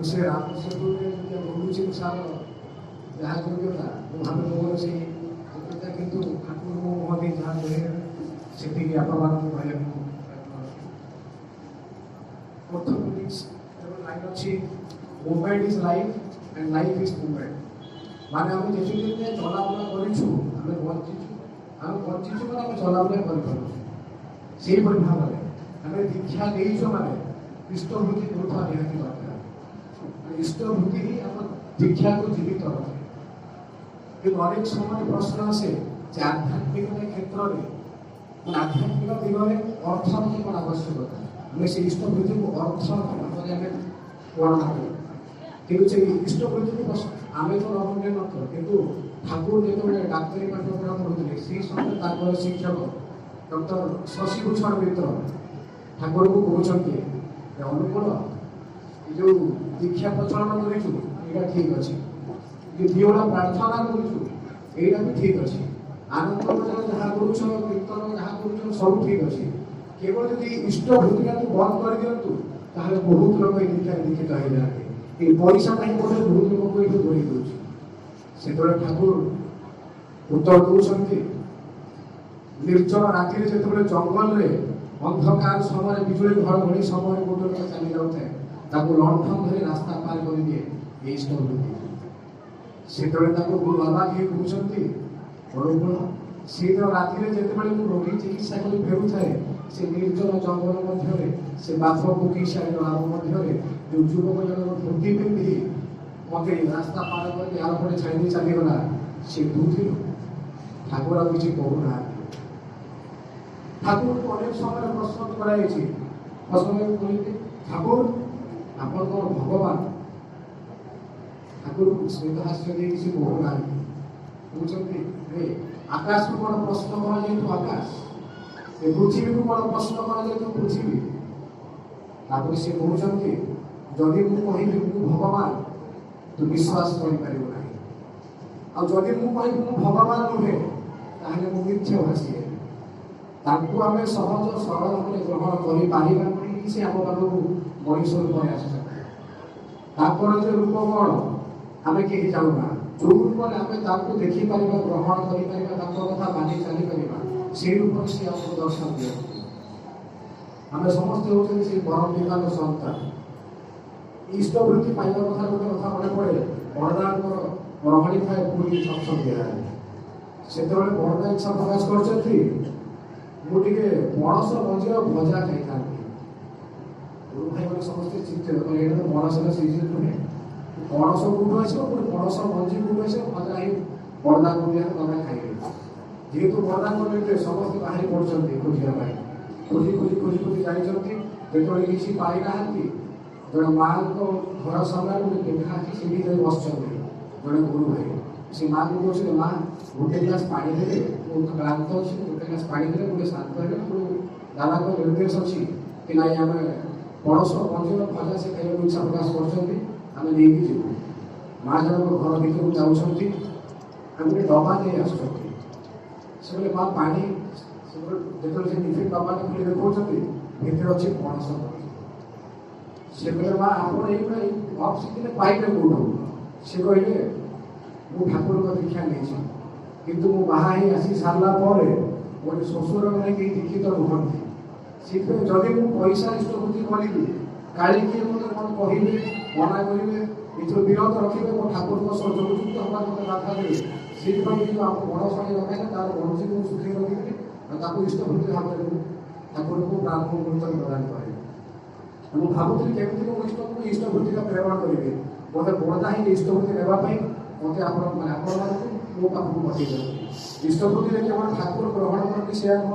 ସେ ରାମସେତୁରେ ବୁଲୁଛି ସାର ଯାହା ଯୋଗ୍ୟତା ମୁଁ ଭାବେ ମୋର ସେଇ ଯୋଗ୍ୟତା କିନ୍ତୁ ଠାକୁର ମୋ ମୁହଁ ଦେଇ ଯାହା କହିଲେ ସେତିକି ଆପଣମାନଙ୍କୁ କହିବାକୁ ଅର୍ଥୋପେଡିକ୍ସ ଲାଇନ୍ ଅଛି movement is life and life is movement. ମାନେ ଆମେ ଯେତିକି ଚଲାବୁଲା କରିଛୁ ଆମେ ବଞ୍ଚିଛୁ ମାନେ ଆମେ ଚଲାବୁଲା କରିପାରୁଛୁ। ସେଇଭଳି ଭାବରେ ଆମେ ଦୀକ୍ଷା ଦେଇଛୁ ମାନେ ଇଷ୍ଟବୃତ୍ତି କରୁଥିବା ନିହାତି ଦରକାର। ଇଷ୍ଟବୃତ୍ତି ହିଁ ଆମ ଦୀକ୍ଷାକୁ ଜୀବିତ ରଖେ। କିନ୍ତୁ ଅନେକ ସମୟରେ ପ୍ରଶ୍ନ ଆସେ ଯେ ଆଧ୍ୟାତ୍ମିକ କ୍ଷେତ୍ରରେ ଆଧ୍ୟାତ୍ମିକ ଦିଗରେ ଅର୍ଥର କ'ଣ ଆବଶ୍ୟକତା, ଆମେ ସେ ଇଷ୍ଟବୃତ୍ତିକୁ ଅର୍ଥ ଭାବରେ ଆମେ ବର୍ଣ୍ଣନା କରୁ। କିନ୍ତୁ ସେ ଇଷ୍ଟବୃତ୍ତିକୁ ଆମେ ତ ରହୁନେ ନଥିବ, କିନ୍ତୁ ଠାକୁର ଯେତେବେଳେ ଡାକ୍ତରୀ ପାଠ୍ୟକ୍ରମ କରୁଥିଲେ ସେହି ସମୟରେ ତାଙ୍କର ଶିକ୍ଷକ ଡକ୍ଟର ଶଶିଭୂଷଣ ମିତ୍ର ଠାକୁରଙ୍କୁ କହୁଛନ୍ତି ଅନୁକୂଳ ଏ ଯେଉଁ ଦୀକ୍ଷା ପ୍ରଚଳନ କରିଛୁ ଏଇଟା ଠିକ୍ ଅଛି, ଯେ ଦିଓଳା ପ୍ରାର୍ଥନା କରୁଛୁ ଏଇଟା ବି ଠିକ୍ ଅଛି, ଆନନ୍ଦ ବଜାର ଯାହା କରୁଛ କୀର୍ତ୍ତନ ଯାହା କରୁଛ ସବୁ ଠିକ୍ ଅଛି, କେବଳ ଯଦି ଇଷ୍ଟବୃତ୍ତିଟାକୁ ବନ୍ଦ କରିଦିଅନ୍ତୁ ତାହେଲେ ବହୁତ ଲୋକ ଏଇ ଦୀକ୍ଷାରେ ଦୀକ୍ଷିତ ହେଇଯାଆନ୍ତି। এই পয়সা ପାଇଁ ବୋଧେ ବହୁତ ଲୋକ ଏଇଠୁ ଧରି ଦେଉଛି। ସେତେବେଳେ ଠାକୁର ଉତ୍ତର ଦେଉଛନ୍ତି ନିର୍ଜନ ରାତିରେ ଯେତେବେଳେ ଜଙ୍ଗଲରେ ଅନ୍ଧକାର ସମୟରେ ବିଜୁଳି ଘଡ଼ଘଡ଼ି ସମୟରେ ଗୋଟେ ଲୋକ ଚାଲି ଯାଉଥାଏ ତାକୁ ଲଣ୍ଠନ ଧରି ରାସ୍ତା ପାର କରିଦିଏ ଏଇ ଇଷ୍ଟବୃତ୍ତି। ସେତେବେଳେ ତାକୁ ଗୁରୁ ବାବା କିଏ କହୁଛନ୍ତି ଅନୁକୂଳ ସେଇଦିନ ରାତିରେ ଯେତେବେଳେ ମୁଁ ରୋଗୀ ଚିକିତ୍ସା କରି ଫେରୁଥାଏ ସେ ନିର୍ଜନ ଜଙ୍ଗଲ ମଧ୍ୟରେ ସେ ବାପ କୋକିଶାଳୀର ଆବ ମଧ୍ୟରେ ଯେଉଁ ଯୁବକ ଜଣକ ଧୋତି ପିନ୍ଧି ମତେ ରାସ୍ତା ପାର କରି ଆର ପଟେ ଛାଡ଼ି ଚାଲିଗଲା ସେ ବୁଝିଲୁ ଠାକୁର ଆଉ କିଛି କହୁନାହାନ୍ତି। ଠାକୁରଙ୍କୁ ଅନେକ ସମୟରେ ପ୍ରଶ୍ନ କରାଯାଇଛି, ପ୍ରଶ୍ନ କହିଲେ ଠାକୁର ଆପଣ କ'ଣ ଭଗବାନ? ଠାକୁରଙ୍କୁ ସ୍ମିତ ହାସ୍ୟ ଦେଇ କିଛି କହୁନାହାନ୍ତି, କହୁଛନ୍ତି ଆକାଶକୁ କ'ଣ ପ୍ରଶ୍ନ କରାଯାଇଥିବ ଆକାଶ, ଏ ପୃଥିବୀକୁ କ'ଣ ପ୍ରଶ୍ନ କରାଯାଇଥିବ ପୃଥିବୀ। ତାପରେ ସେ କହୁଛନ୍ତି ଯଦି ମୁଁ କହିବି ମୁଁ ଭଗବାନ ତୁ ବିଶ୍ୱାସ କରିପାରିବୁ ନାହିଁ, ଆଉ ଯଦି ମୁଁ କହିବି ମୁଁ ଭଗବାନ ନୁହେଁ ତାହେଲେ ମୁଁ ମିଥ୍ୟାଭାଷୀ ହେବି। ତାଙ୍କୁ ଆମେ ସହଜ ସରଳ ଭାବରେ ଗ୍ରହଣ କରିପାରିବା ନାହିଁ। ସେ ଆମ ମାନଙ୍କୁ ମଣିଷ ରୂପରେ ଆସିଛନ୍ତି। ତାଙ୍କର ଯେ ରୂପ କ'ଣ ଆମେ କେହି ଜାଣୁନା। ଯୋଉ ରୂପରେ ଆମେ ତାଙ୍କୁ ଦେଖିପାରିବା ଗ୍ରହଣ କରିପାରିବା ତାଙ୍କ କଥା ମାନି ଚାଲିପାରିବା ସେଇ ରୂପରେ ସେ ଆମକୁ ଦର୍ଶନ ଦିଅନ୍ତି। ଆମେ ସମସ୍ତେ ହେଉଛନ୍ତି ସେଇ ପରମ ପିତାଙ୍କ ସନ୍ତାନ। ଇଷ୍ଟବୃତ୍ତି ପାଇବା କଥା ଗୋଟେ କଥା ମନେ ପଡ଼େ ବଡ଼ଦାଙ୍କର ରହଣି ଥାଏ ପୁରୀ ସତ୍ସଙ୍ଗ ବିହାରରେ। ସେତେବେଳେ ବଡ଼ଦା ଇଚ୍ଛା ପ୍ରକାଶ କରିଛନ୍ତି ମୁଁ ଟିକେ ପଣସ ମଞ୍ଜିର ଭଜା ଖାଇଥାନ୍ତି। ଗୁରୁ ଭାଇମାନେ ସମସ୍ତେ ଚିନ୍ତିତ କଲେ ଏଇଟା ତ ପଣସର ସିଜିନ୍ ନୁହେଁ, ପଣସ କୋଉଠୁ ଆସିବ ପୁଣି ପଣସ ମଞ୍ଜି କୋଉଠୁ ଆସିବ ଭଜା ହେଇ ବଡ଼ଦାଙ୍କୁ ଦିଆ ତମେ ଖାଇବେ। ଯେହେତୁ ବଡ଼ଦାଙ୍କ ନେଇଥିଲେ ସମସ୍ତେ ବାହାରି ପଡ଼ୁଛନ୍ତି ଖୋଜିବା ପାଇଁ, ଖୋଜି ଖୋଜି ଖୋଜି ଖୋଜି ଯାଇଛନ୍ତି। ଯେତେବେଳେ କିଛି ପାଇନାହାନ୍ତି ଜଣେ ମାଆଙ୍କ ଘର ସାମ୍ନାରେ ଗୋଟେ ପେଖା ଅଛି ସେଠି ଯାଇ ବସିଛନ୍ତି ଜଣେ ଗୁରୁ ଭାଇ। ସେ ମାଆଙ୍କୁ କହୁଛନ୍ତି ମା ଗୋଟେ ଗ୍ଲାସ୍ ପାଣି ଦେଲେ ମୁଁ କ୍ଳାନ୍ତ ଅଛି, ଗୋଟେ ଗ୍ଲାସ୍ ପାଣି ଦେଲେ ଗୋଟେ ଶାନ୍ତ ହେଲେ। ଦାଦାଙ୍କ ନିର୍ଦ୍ଦେଶ ଅଛି କି ନାଇଁ ଆମେ ପଣସ ମଞ୍ଜିର ଭଜା ସେ ଖାଇବାକୁ ଇଚ୍ଛା ପ୍ରକାଶ କରୁଛନ୍ତି ଆମେ ନେଇକି ଯିବୁ। ମା ଜଣଙ୍କ ଘର ଭିତରକୁ ଯାଉଛନ୍ତି, ଆମେ ଗୋଟେ ଡବା ନେଇ ଆସୁଛନ୍ତି। ସେ କହିଲେ ମା ପାଣି, ଯେତେବେଳେ ସେ ଟିଫିନ୍ ଡବାଟା ଖୋଲି ଦେଖାଉଛନ୍ତି ଭିତରେ ଅଛି ପଣସ ମଞ୍ଜି। ସେ କହିଲେ ମା ଆପଣ ଏଇଗୁଡ଼ା ଅଫ୍ ସିଜିନ୍ରେ ପାଇବେ କୋଉଠୁ? ସେ କହିଲେ ମୁଁ ଠାକୁରଙ୍କ ଦୀକ୍ଷା ନେଇଛି, କିନ୍ତୁ ମୁଁ ବାହା ହେଇ ଆସି ସାରିଲା ପରେ ଗୋଟେ ଶ୍ୱଶୁର ଘରେ କେହି ଦୀକ୍ଷିତ ରୁହନ୍ତି। ସେଥିପାଇଁ ଯଦି ମୁଁ ପଇସା ଇଷ୍ଟବୃତ୍ତି କରିବି କାଳେ କିଏ ମୋତେ କ'ଣ କହିବେ ମନା କରିବେ ଏଥିରୁ ବିରତ ରଖିବେ ମୋ ଠାକୁରଙ୍କ ସହ ଯୋଗଯୁକ୍ତ ହେବାକୁ ମୋତେ ବାଧା ଦେବେ। ସେଥିପାଇଁ କିନ୍ତୁ ଆମ ବଡ଼ ଶାଢ଼ୀ ରଖାଇଲେ ତାର ମଞ୍ଜିକୁ ମୁଁ ଶୁଖେଇ ରଖିଥିଲି ଆଉ ତାକୁ ଇଷ୍ଟବୃତ୍ତି ଭାବରେ ମୁଁ ଠାକୁରଙ୍କୁ ପ୍ରାର୍ଥନା ପ୍ରଦାନ କରେ। ମୁଁ ଭାବୁଥିଲି କେମିତି ମୁଁ ଇଷ୍ଟବୃତ୍ତିର ପ୍ରେରଣା କରିବି। ମୋତେ ବଡ଼ଦା ହିଁ ଇଷ୍ଟବୃତ୍ତି ନେବା ପାଇଁ ମୋତେ ଆପଣମାନଙ୍କୁ ମୋ ପାଖକୁ ପଠାଇଛନ୍ତି। ଇଷ୍ଟବୃତ୍ତିରେ କେବଳ ଠାକୁର ଗ୍ରହଣ କରନ୍ତି ସେ ଆମ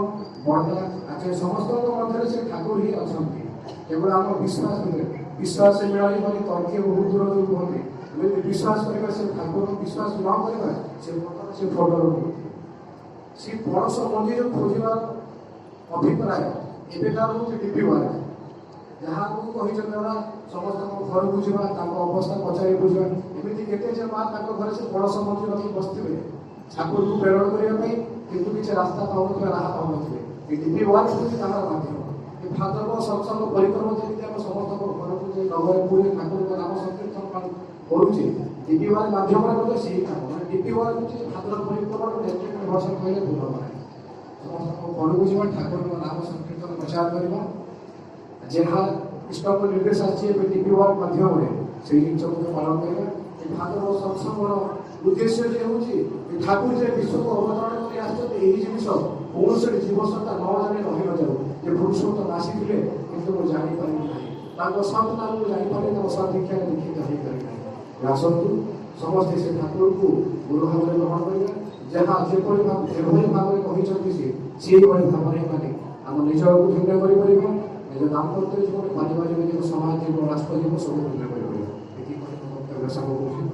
ବଡ଼ଦା ଆଚାର୍ଯ୍ୟ ସମସ୍ତଙ୍କ ମଧ୍ୟରେ ସେ ଠାକୁର ହିଁ ଅଛନ୍ତି। କେବଳ ଆମ ବିଶ୍ୱାସ ବିଶ୍ୱାସ ମିଳନି ବୋଲି ତର୍କୀୟ ବହୁତ ଦୂର ଯୋଉ କୁହନ୍ତି ଏମିତି ବିଶ୍ୱାସ କରିବା ସେ ଠାକୁରଙ୍କୁ ବିଶ୍ୱାସ ନ କରିବା ସେ ଫଟୋର ସେ ପଣସ ମଞ୍ଜି ଯେଉଁ ଖୋଜିବାର ଅଭିପ୍ରାୟ ଏବେ ତାର ହେଉଛି ଡିପି ୱାର୍କ। ଯାହାକୁ କହିଛନ୍ତି ଦାଦା ସମସ୍ତଙ୍କ ଘରକୁ ଯିବା ତାଙ୍କ ଅବସ୍ଥା ପଚାରି ବୁଝିବା। ଏମିତି କେତେ ଯେ ମା ତାଙ୍କ ଘରେ ସେ ପଣସ ମଞ୍ଜି ରଖି ବସିଥିବେ ଠାକୁରଙ୍କୁ ପ୍ରେରଣା କରିବା ପାଇଁ, କିନ୍ତୁ କିଛି ରାସ୍ତା ପାଉନଥିବେ ରାହା ପାଉନଥିବେ। ଏ ଡିପି ୱାର୍କ ହେଉଛି ତାହାର ମାଧ୍ୟମ। ଭାଦ୍ରବ ସତ୍ସଙ୍ଗ ପରିକ୍ରମା ଯେମିତି ଆମ ସମସ୍ତଙ୍କ ଘରକୁ ଯେ ନଗର ପୁରୀ ଠାକୁରଙ୍କ ନାମ ସଂକୀର୍ତ୍ତନ କରୁଛେ ଡିପିୱାର ମାଧ୍ୟମରେ ମଧ୍ୟ ସେଇ କାମ ମାନେ ଡିପିୱାର ହେଉଛି ଭାଦ୍ରବ ପରିକ୍ରମାକୁ ଡେଲିକେଟ୍ ଭାଷା କହିଲେ ଭୁଲ ହେବ ନାହିଁ। ସମସ୍ତଙ୍କ ଘରକୁ ଯିବା ଠାକୁରଙ୍କ ନାମ ସଂକୀର୍ତ୍ତନ ପ୍ରଚାର କରିବା ଯାହା ଇଷ୍ଟଙ୍କ ନିର୍ଦ୍ଦେଶ ଆସିଛି ଏବେ ଡିପିୱାର ମାଧ୍ୟମରେ ସେଇ ଜିନିଷକୁ ପାଳନ କରିବା। ଏ ଭାଦ୍ରବ ସତ୍ସଙ୍ଗର ଉଦ୍ଦେଶ୍ୟ ଯେ ହେଉଛି ଠାକୁର ଯେ ବିଶ୍ୱକୁ ଅବତରଣ କରି ଆସିଛନ୍ତି ଏହି ଜିନିଷ କୌଣସି ଜୀବସତ୍ତା ନ ଜାଣି ରହିନଯାଉ ଯେ ପୁରୁଷୋତ୍ତମ ଆସିଥିଲେ କିନ୍ତୁ ମୁଁ ଜାଣିପାରିବି ନାହିଁ ତାଙ୍କ ସତ୍ ନାମକୁ ଜାଣିପାରିଲି ତାଙ୍କ ସତ୍ ଦୀକ୍ଷାରେ ଦୀକ୍ଷିତ ହେଇପାରି ନାହିଁ। ଆସନ୍ତୁ ସମସ୍ତେ ସେ ଠାକୁରଙ୍କୁ ଗୁରୁ ଭାବରେ ଗ୍ରହଣ କରିବା ଯାହା ଯେଭଳି ଭାବରେ କହିଛନ୍ତି ସେ ସେଇଭଳି ଭାବରେ ମାନେ ଆମ ନିଜକୁ ଧନ୍ୟ କରିପାରିବା ନିଜ ଦାମ୍ପତ୍ୟ ଜୀବନ ପାରିବାରିକ ଜୀବନ ସମାଜ ଜୀବନ ରାଷ୍ଟ୍ର ଜୀବନ ସବୁ ଧନ୍ୟ କରିପାରିବା। ଏତିକି ବକ୍ତବ୍ୟ ସାଙ୍ଗ କରୁଛି।